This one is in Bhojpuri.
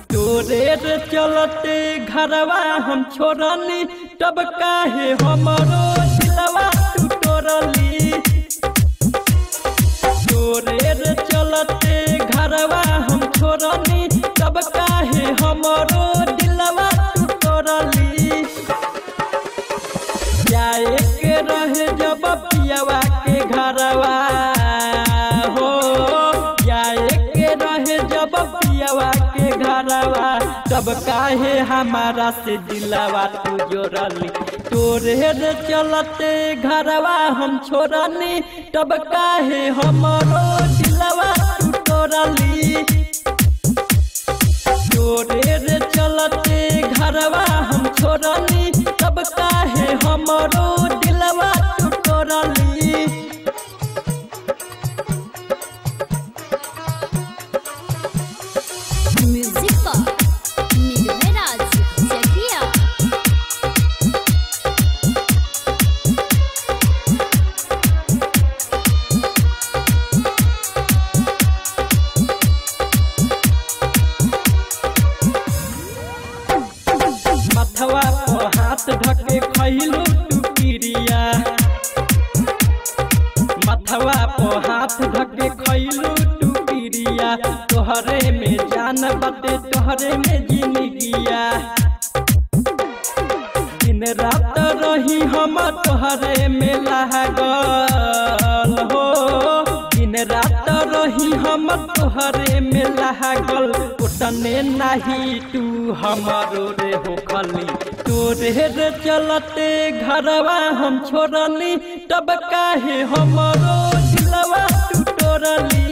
तोरे रे चलते घरवा हम छोड़नी तब काहे हमरो दिलवा तू तोड़ली। तोरे रे चलते घरवा हम छोड़नी तब काहे हमरो दिलवा तू तोड़ली। जाए के रहे जब पियवा के घरवा हो, जाए के रहे जब पियवा के घरवा तब काहे हमारा से दिलवा तू जोड़ली। तोरे रे चलते घरवा हम छोड़नी तब काहे हमरो दिलवा तू तोड़ली। तोरे रे चलते घरवा हम छोड़नी तब काहे हमरो दिलवा तू तोड़ली। म्यूजिक पर निर्भराज जकिया। मथवा पर हाथ ढके खैलू तू पिरिया, मथवा पर हाथ ढके खैलू तू पिरिया। तोहरे में जान बते तोहरे में जिंदगिया, दिन रात रही हम तोहरे में लागल हो, दिन रात रही हम तोहरे में लागल। उतने नहीं तू हमारो रे हो खली। तोरे रे चलते घरवा हम छोड़नी तब काहे हमरो दिलवा तू तोड़ली।